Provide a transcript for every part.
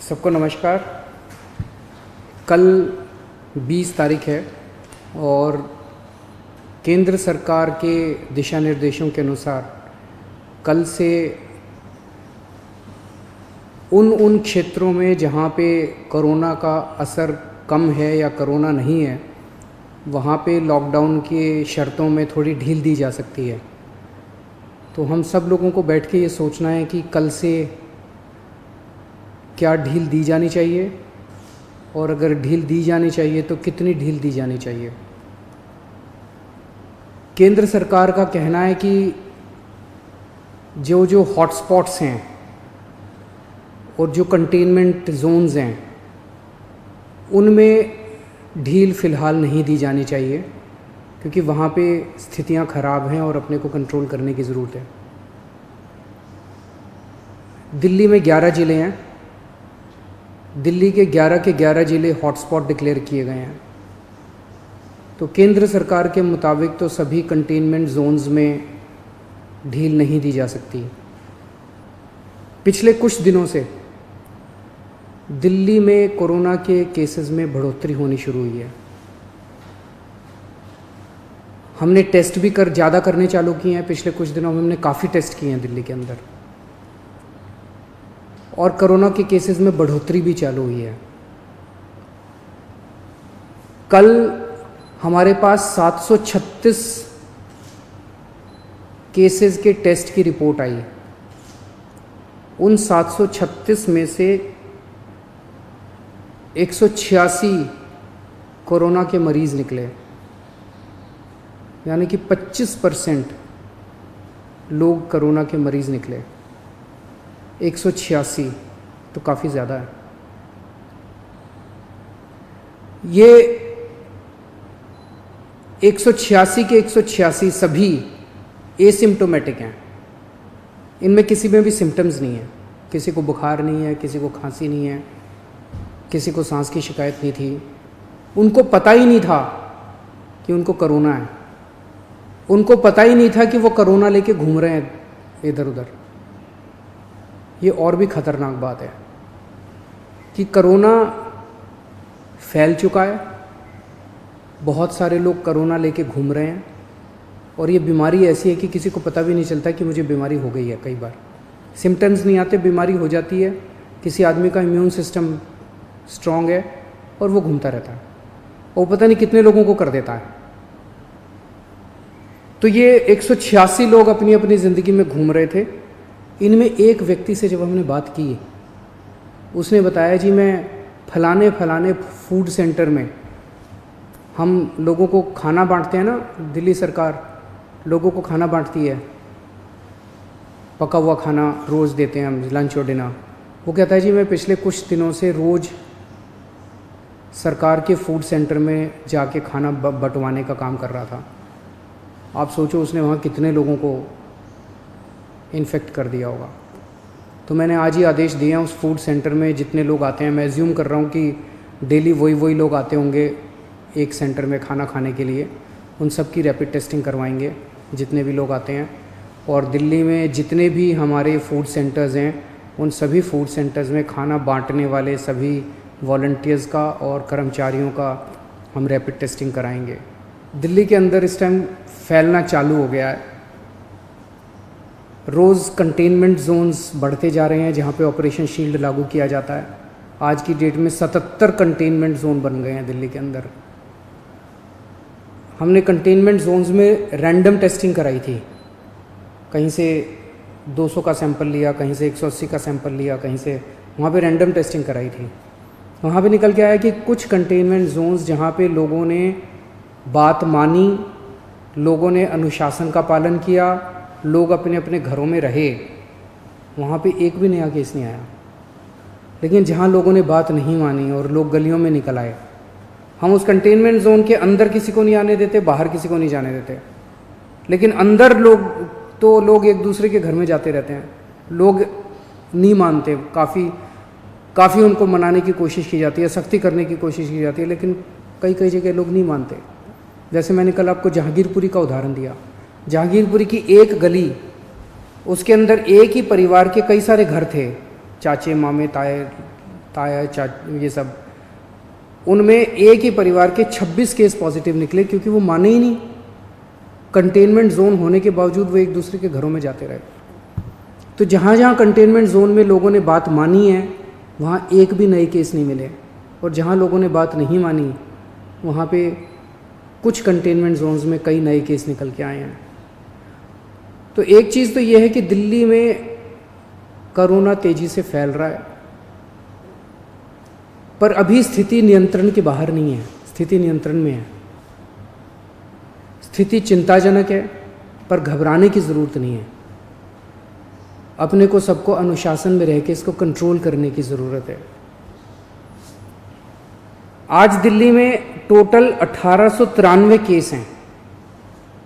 सबको नमस्कार। कल 20 तारीख है और केंद्र सरकार के दिशा निर्देशों के अनुसार कल से उन क्षेत्रों में जहाँ पे कोरोना का असर कम है या कोरोना नहीं है वहाँ पे लॉकडाउन के शर्तों में थोड़ी ढील दी जा सकती है। तो हम सब लोगों को बैठ के ये सोचना है कि कल से क्या ढील दी जानी चाहिए और अगर ढील दी जानी चाहिए तो कितनी ढील दी जानी चाहिए। केंद्र सरकार का कहना है कि जो हॉटस्पॉट्स हैं और जो कंटेनमेंट जोन्स हैं उनमें ढील फ़िलहाल नहीं दी जानी चाहिए क्योंकि वहाँ पे स्थितियाँ ख़राब हैं और अपने को कंट्रोल करने की ज़रूरत है। दिल्ली में 11 ज़िले हैं। दिल्ली के 11 ज़िले हॉटस्पॉट डिक्लेयर किए गए हैं। तो केंद्र सरकार के मुताबिक तो सभी कंटेनमेंट जोन्स में ढील नहीं दी जा सकती। पिछले कुछ दिनों से दिल्ली में कोरोना के केसेस में बढ़ोतरी होनी शुरू हुई है। हमने टेस्ट भी ज़्यादा करने चालू किए हैं। पिछले कुछ दिनों में हमने काफ़ी टेस्ट किए हैं दिल्ली के अंदर और कोरोना के केसेस में बढ़ोतरी भी चालू हुई है। कल हमारे पास 736 केसेस के टेस्ट की रिपोर्ट आई। उन 736 में से 186 कोरोना के मरीज़ निकले, यानी कि 25% लोग कोरोना के मरीज़ निकले। 186 तो काफ़ी ज़्यादा है। ये 186 के 186 सभी एसिम्प्टोमेटिक हैं। इनमें किसी में भी सिम्टम्स नहीं है। किसी को बुखार नहीं है, किसी को खांसी नहीं है, किसी को सांस की शिकायत नहीं थी। उनको पता ही नहीं था कि उनको कोरोना है। उनको पता ही नहीं था कि वो कोरोना लेके घूम रहे हैं इधर उधर। ये और भी ख़तरनाक बात है कि कोरोना फैल चुका है। बहुत सारे लोग कोरोना लेके घूम रहे हैं और ये बीमारी ऐसी है कि किसी को पता भी नहीं चलता कि मुझे बीमारी हो गई है। कई बार सिम्टम्स नहीं आते, बीमारी हो जाती है। किसी आदमी का इम्यून सिस्टम स्ट्रॉन्ग है और वो घूमता रहता है और पता नहीं कितने लोगों को कर देता है। तो ये 186 लोग अपनी अपनी ज़िंदगी में घूम रहे थे। इनमें एक व्यक्ति से जब हमने बात की, उसने बताया जी मैं फलाने फूड सेंटर में, हम लोगों को खाना बांटते हैं ना, दिल्ली सरकार लोगों को खाना बांटती है, पका हुआ खाना रोज़ देते हैं हम, लंच और डिनर। वो कहता है जी मैं पिछले कुछ दिनों से रोज़ सरकार के फूड सेंटर में जाके खाना बंटवाने का काम कर रहा था। आप सोचो उसने वहाँ कितने लोगों को इन्फेक्ट कर दिया होगा। तो मैंने आज ही आदेश दिए हैं उस फूड सेंटर में जितने लोग आते हैं, मैं एज्यूम कर रहा हूँ कि डेली वही लोग आते होंगे एक सेंटर में खाना खाने के लिए, उन सब की रैपिड टेस्टिंग करवाएंगे जितने भी लोग आते हैं। और दिल्ली में जितने भी हमारे फूड सेंटर्स हैं उन सभी फूड सेंटर्स में खाना बांटने वाले सभी वॉलंटियर्स का और कर्मचारियों का हम रैपिड टेस्टिंग कराएंगे। दिल्ली के अंदर इस टाइम फैलना चालू हो गया है। रोज़ कंटेनमेंट जोन्स बढ़ते जा रहे हैं जहाँ पे ऑपरेशन शील्ड लागू किया जाता है। आज की डेट में 77 कंटेनमेंट जोन बन गए हैं दिल्ली के अंदर। हमने कंटेनमेंट जोन्स में रैंडम टेस्टिंग कराई थी। कहीं से 200 का सैंपल लिया, कहीं से 180 का सैंपल लिया, कहीं से, वहाँ पे रैंडम टेस्टिंग कराई थी। वहाँ पे निकल के आया कि कुछ कंटेनमेंट जोन्स जहाँ पे लोगों ने बात मानी, लोगों ने अनुशासन का पालन किया, लोग अपने अपने घरों में रहे, वहाँ पे एक भी नया केस नहीं आया। लेकिन जहाँ लोगों ने बात नहीं मानी और लोग गलियों में निकल आए, हम उस कंटेनमेंट जोन के अंदर किसी को नहीं आने देते, बाहर किसी को नहीं जाने देते। लेकिन अंदर लोग एक दूसरे के घर में जाते रहते हैं। लोग नहीं मानते, काफ़ी उनको मनाने की कोशिश की जाती है, सख्ती करने की कोशिश की जाती है, लेकिन कई जगह लोग नहीं मानते। जैसे मैंने कल आपको जहांगीरपुरी का उदाहरण दिया। जहांगीरपुरी की एक गली, उसके अंदर एक ही परिवार के कई सारे घर थे, चाचे मामे ताए ताया ये सब, उनमें एक ही परिवार के 26 केस पॉजिटिव निकले, क्योंकि वो माने ही नहीं। कंटेनमेंट जोन होने के बावजूद वो एक दूसरे के घरों में जाते रहे। तो जहाँ जहाँ कंटेनमेंट जोन में लोगों ने बात मानी है वहाँ एक भी नए केस नहीं मिले, और जहाँ लोगों ने बात नहीं मानी वहाँ पे कुछ कंटेनमेंट जोन्स में कई नए केस निकल के आए हैं। तो एक चीज़ तो ये है कि दिल्ली में कोरोना तेज़ी से फैल रहा है, पर अभी स्थिति नियंत्रण के बाहर नहीं है, स्थिति नियंत्रण में है। स्थिति चिंताजनक है, पर घबराने की ज़रूरत नहीं है। अपने को सबको अनुशासन में रह के इसको कंट्रोल करने की ज़रूरत है। आज दिल्ली में टोटल 1893 केस हैं,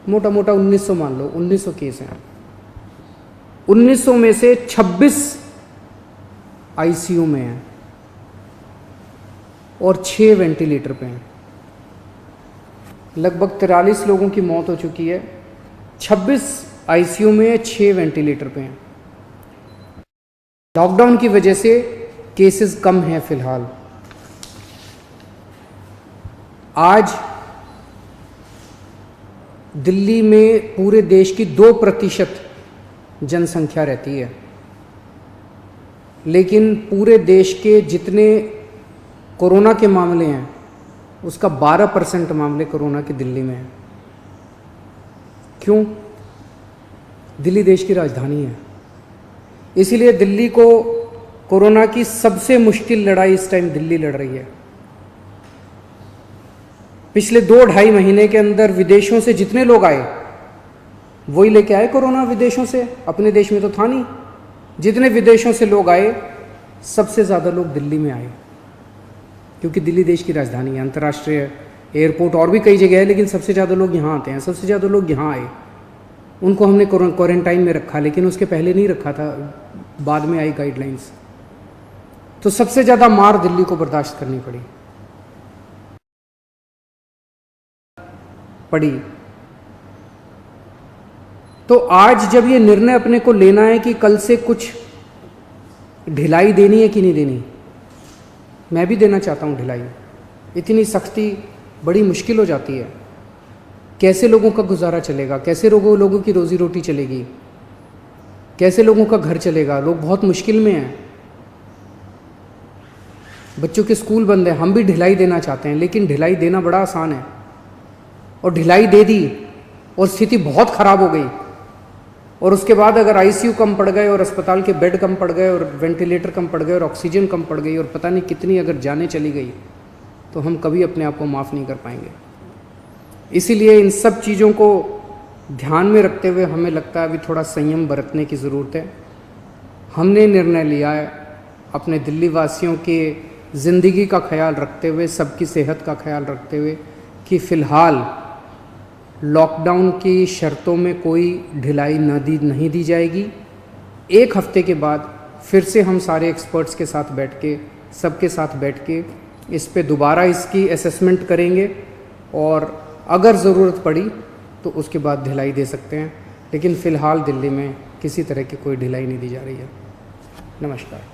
मोटा मोटा 1900 मान लो, 1900 केस हैं। 1900 में से 26 आईसीयू में हैं और 6 वेंटिलेटर पे हैं। लगभग 43 लोगों की मौत हो चुकी है। 26 आईसीयू में है, 6 वेंटिलेटर पे हैं। लॉकडाउन की वजह से केसेस कम हैं फिलहाल। आज दिल्ली में पूरे देश की 2% जनसंख्या रहती है, लेकिन पूरे देश के जितने कोरोना के मामले हैं उसका 12% मामले कोरोना के दिल्ली में हैं। क्यों? दिल्ली देश की राजधानी है, इसीलिए दिल्ली को कोरोना की सबसे मुश्किल लड़ाई इस टाइम दिल्ली लड़ रही है। पिछले 2-2.5 महीने के अंदर विदेशों से जितने लोग आए वही लेके आए कोरोना विदेशों से, अपने देश में तो था नहीं। जितने विदेशों से लोग आए सबसे ज़्यादा लोग दिल्ली में आए, क्योंकि दिल्ली देश की राजधानी है, अंतर्राष्ट्रीय एयरपोर्ट और भी कई जगह है, लेकिन सबसे ज़्यादा लोग यहाँ आते हैं। सबसे ज़्यादा लोग यहाँ आए, उनको हमने क्वारंटाइन में रखा, लेकिन उसके पहले नहीं रखा था, बाद में आई गाइडलाइंस। तो सबसे ज़्यादा मार दिल्ली को बर्दाश्त करनी पड़ी। तो आज जब ये निर्णय अपने को लेना है कि कल से कुछ ढिलाई देनी है कि नहीं देनी, मैं भी देना चाहता हूँ ढिलाई। इतनी सख्ती बड़ी मुश्किल हो जाती है। कैसे लोगों का गुजारा चलेगा, कैसे लोगों की रोजी रोटी चलेगी, कैसे लोगों का घर चलेगा। लोग बहुत मुश्किल में हैं, बच्चों के स्कूल बंद हैं। हम भी ढिलाई देना चाहते हैं, लेकिन ढिलाई देना बड़ा आसान है, और ढिलाई दे दी और स्थिति बहुत ख़राब हो गई, और उसके बाद अगर आईसीयू कम पड़ गए और अस्पताल के बेड कम पड़ गए और वेंटिलेटर कम पड़ गए और ऑक्सीजन कम पड़ गई और पता नहीं कितनी अगर जानें चली गई, तो हम कभी अपने आप को माफ़ नहीं कर पाएंगे। इसीलिए इन सब चीज़ों को ध्यान में रखते हुए हमें लगता है अभी थोड़ा संयम बरतने की ज़रूरत है। हमने निर्णय लिया है अपने दिल्ली वासियों के ज़िंदगी का ख्याल रखते हुए, सबकी सेहत का ख्याल रखते हुए, कि फ़िलहाल लॉकडाउन की शर्तों में कोई ढिलाई नहीं दी जाएगी। 1 हफ्ते के बाद फिर से हम सारे एक्सपर्ट्स के साथ बैठ के, सबके साथ बैठ के इस पे दोबारा इसकी असेसमेंट करेंगे, और अगर ज़रूरत पड़ी तो उसके बाद ढिलाई दे सकते हैं। लेकिन फ़िलहाल दिल्ली में किसी तरह की कोई ढिलाई नहीं दी जा रही है। नमस्कार।